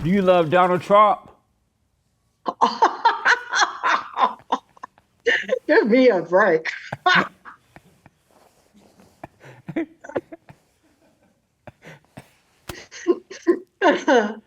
Do you love Donald Trump? Give me a break. Do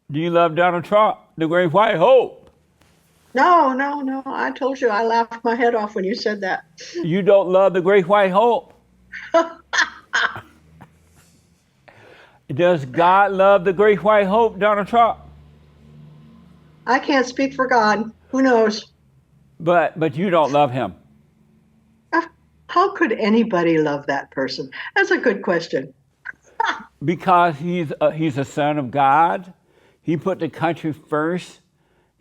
you love Donald Trump, the great white hope? No. I told you I laughed my head off when you said that. You don't love the great white hope? Does God love the great white hope, Donald Trump? I can't speak for God. Who knows? But you don't love him. How could anybody love that person? That's a good question. Because he's a son of God. He put the country first.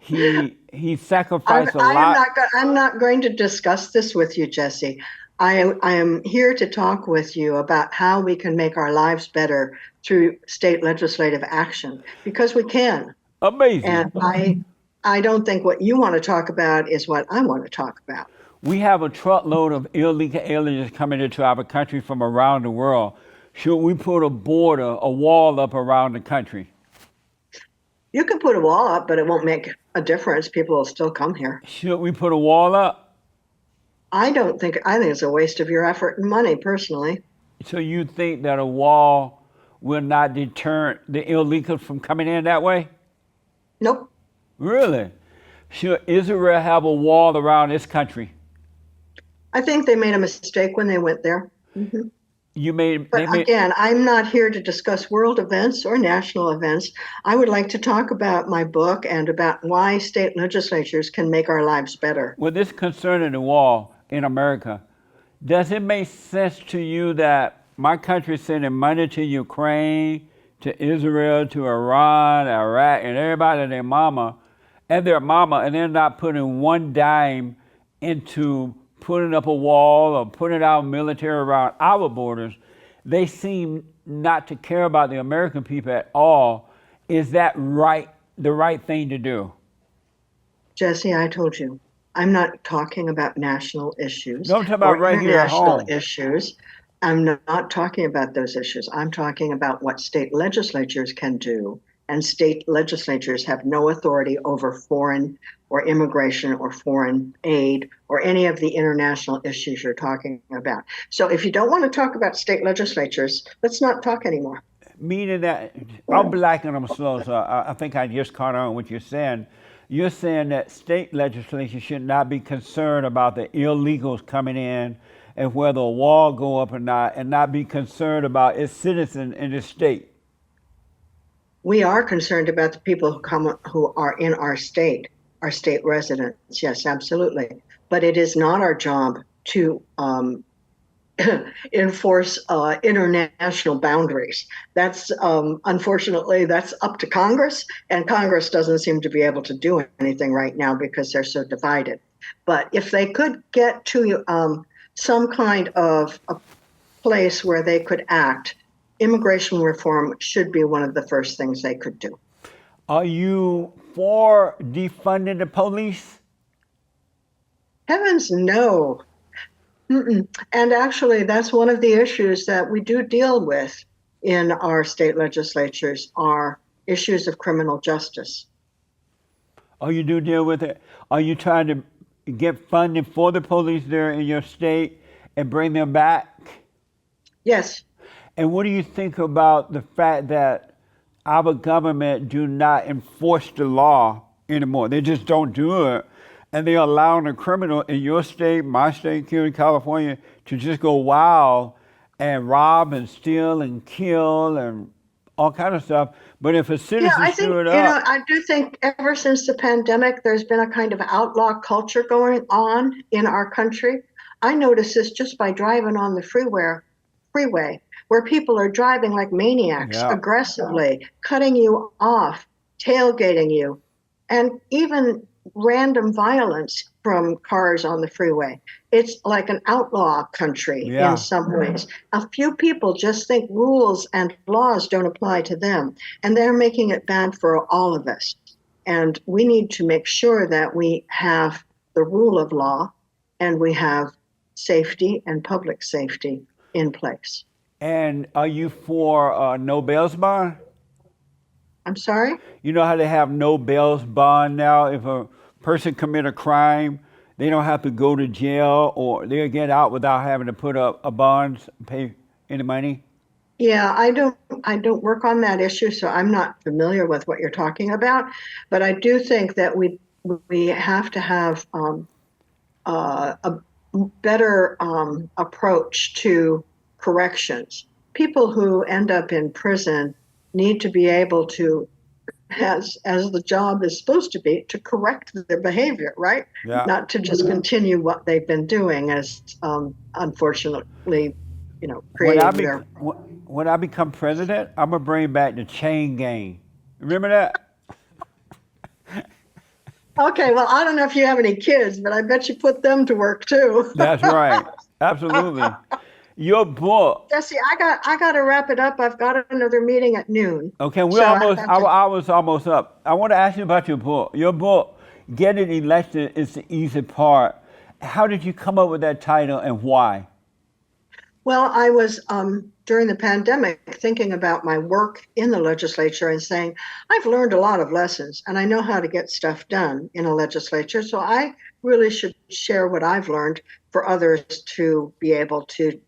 He sacrificed a lot. I'm not going to discuss this with you, Jesse. I am here to talk with you about how we can make our lives better through state legislative action, because we can. Amazing. And I don't think what you want to talk about is what I want to talk about. We have a truckload of illegal aliens coming into our country from around the world. Should we put a wall up around the country? You can put a wall up, but it won't make a difference. People will still come here. Should we put a wall up? I think it's a waste of your effort and money, personally. So you think that a wall will not deter the illegals from coming in that way? Nope. Really? Should Israel have a wall around this country? I think they made a mistake when they went there. Mm-hmm. Again, I'm not here to discuss world events or national events. I would like to talk about my book and about why state legislatures can make our lives better. With this concerning the wall in America, does it make sense to you that my country is sending money to Ukraine, to Israel, to Iran, Iraq, and everybody and their mama, and they're not putting one dime into putting up a wall or putting our military around our borders? They seem not to care about the American people at all. Is that the right thing to do? Jesse, I told you, I'm not talking about national issues. Don't talk about right here at home. Issues. I'm not talking about those issues. I'm talking about what state legislatures can do. And state legislatures have no authority over foreign or immigration or foreign aid or any of the international issues you're talking about. So if you don't want to talk about state legislatures, let's not talk anymore. Meaning that, I'm black and I'm slow, so I think I just caught on what you're saying. You're saying that state legislatures should not be concerned about the illegals coming in and whether a wall go up or not, and not be concerned about its citizens in the state. We are concerned about the people who are in our state residents. Yes, absolutely. But it is not our job to enforce international boundaries. That's unfortunately, that's up to Congress, and Congress doesn't seem to be able to do anything right now because they're so divided. But if they could get to some kind of a place where they could act, immigration reform should be one of the first things they could do. Are you for defunding the police? Heavens, no. Mm-mm. And actually, that's one of the issues that we do deal with in our state legislatures are issues of criminal justice. Oh, you do deal with it? Are you trying to get funding for the police there in your state and bring them back? Yes. And what do you think about the fact that our government do not enforce the law anymore? They just don't do it. And they're allowing a criminal in your state, my state here in California, to just go wild and rob and steal and kill and all kind of stuff. But if a citizen screw it up... I do think ever since the pandemic, there's been a kind of outlaw culture going on in our country. I notice this just by driving on the freeway, where people are driving like maniacs, aggressively, cutting you off, tailgating you, and even random violence from cars on the freeway. It's like an outlaw country in some ways. A few people just think rules and laws don't apply to them, and they're making it bad for all of us. And we need to make sure that we have the rule of law and we have safety and public safety in place. And are you for no bail bond? I'm sorry? You know how they have no bail bond now? If a person commit a crime, they don't have to go to jail, or they'll get out without having to put up a bond, pay any money. Yeah, I don't work on that issue, so I'm not familiar with what you're talking about. But I do think that we have to have a better approach to corrections. People who end up in prison need to be able to, as the job is supposed to be, to correct their behavior, right? Yeah. Not to just continue what they've been doing, as unfortunately, When I creating their. when I become president, I'm gonna bring back the chain gang. Remember that? Okay, well, I don't know if you have any kids, but I bet you put them to work too. That's right. Absolutely. Your book. Jesse, I got to wrap it up. I've got another meeting at noon. Okay, we're So I almost. have Our to- hour's almost up. I want to ask you about your book. Your book, "Getting Elected is the Easy Part." How did you come up with that title, and why? Well, I was during the pandemic thinking about my work in the legislature and saying, I've learned a lot of lessons and I know how to get stuff done in a legislature. So I really should share what I've learned for others to be able to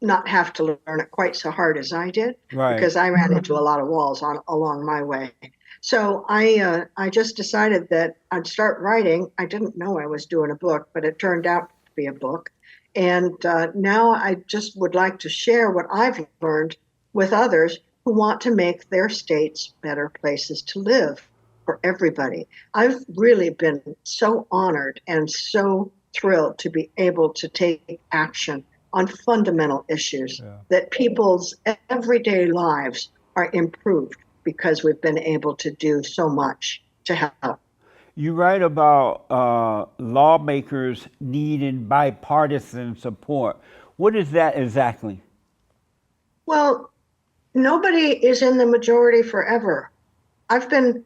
not have to learn it quite so hard as I did, Right. because I ran into a lot of walls along my way. So I just decided that I'd start writing. I didn't know I was doing a book, but it turned out to be a book. And now I just would like to share what I've learned with others who want to make their states better places to live for everybody. I've really been so honored and so thrilled to be able to take action on fundamental issues that people's everyday lives are improved because we've been able to do so much to help. You write about lawmakers needing bipartisan support. What is that exactly? Well, nobody is in the majority forever. I've been,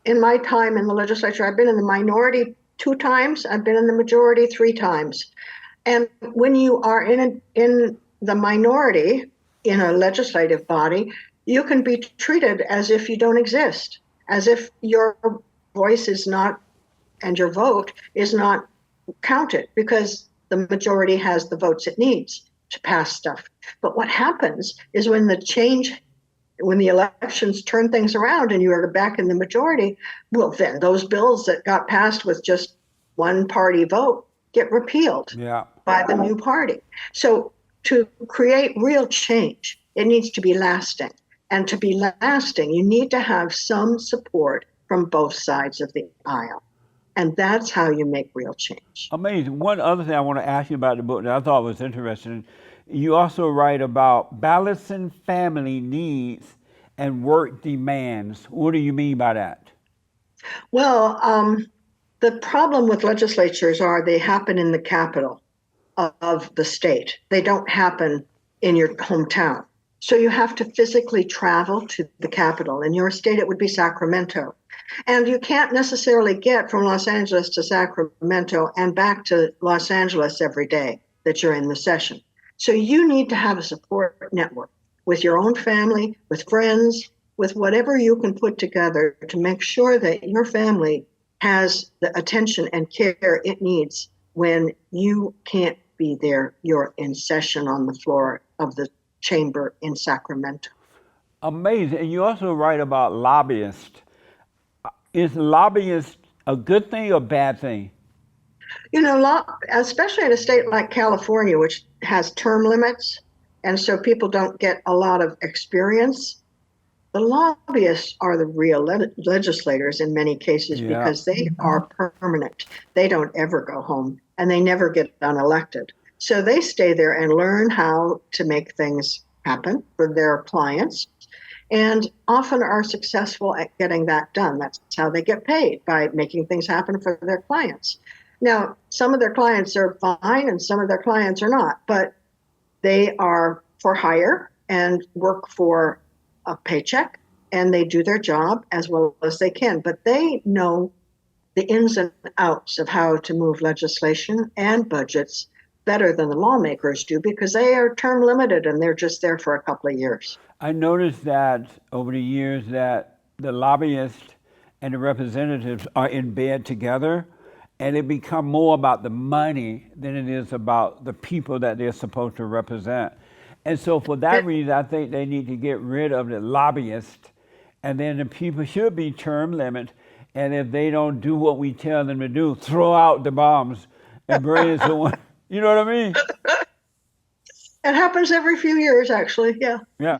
in my time in the legislature, I've been in the minority 2 times, I've been in the majority 3 times. And when you are in the minority in a legislative body, you can be treated as if you don't exist, as if your voice is not, and your vote is not counted, because the majority has the votes it needs to pass stuff. But what happens is when the elections turn things around and you are back in the majority, well, then those bills that got passed with just one party vote get repealed by the new party. So to create real change, it needs to be lasting. And to be lasting, you need to have some support from both sides of the aisle. And that's how you make real change. Amazing. One other thing I want to ask you about the book that I thought was interesting, you also write about balancing family needs and work demands. What do you mean by that? Well, the problem with legislatures are they happen in the capital of the state. They don't happen in your hometown. So you have to physically travel to the capital. In your state, it would be Sacramento. And you can't necessarily get from Los Angeles to Sacramento and back to Los Angeles every day that you're in the session. So you need to have a support network with your own family, with friends, with whatever you can put together to make sure that your family has the attention and care it needs when you can't be there. You're in session on the floor of the chamber in Sacramento. Amazing. And you also write about lobbyists. Is lobbyist a good thing or bad thing? You know, especially in a state like California, which has term limits, and so people don't get a lot of experience. The lobbyists are the real legislators in many cases because they are permanent. They don't ever go home and they never get unelected. So they stay there and learn how to make things happen for their clients, and often are successful at getting that done. That's how they get paid, by making things happen for their clients. Now, some of their clients are fine and some of their clients are not, but they are for hire and work for a paycheck, and they do their job as well as they can. But they know the ins and outs of how to move legislation and budgets better than the lawmakers do because they are term limited and they're just there for a couple of years. I noticed that over the years that the lobbyists and the representatives are in bed together, and it become more about the money than it is about the people that they're supposed to represent. And so for that reason, I think they need to get rid of the lobbyists, and then the people should be term limit. And if they don't do what we tell them to do, throw out the bombs and bring in someone. You know what I mean? It happens every few years, actually. Yeah. Yeah.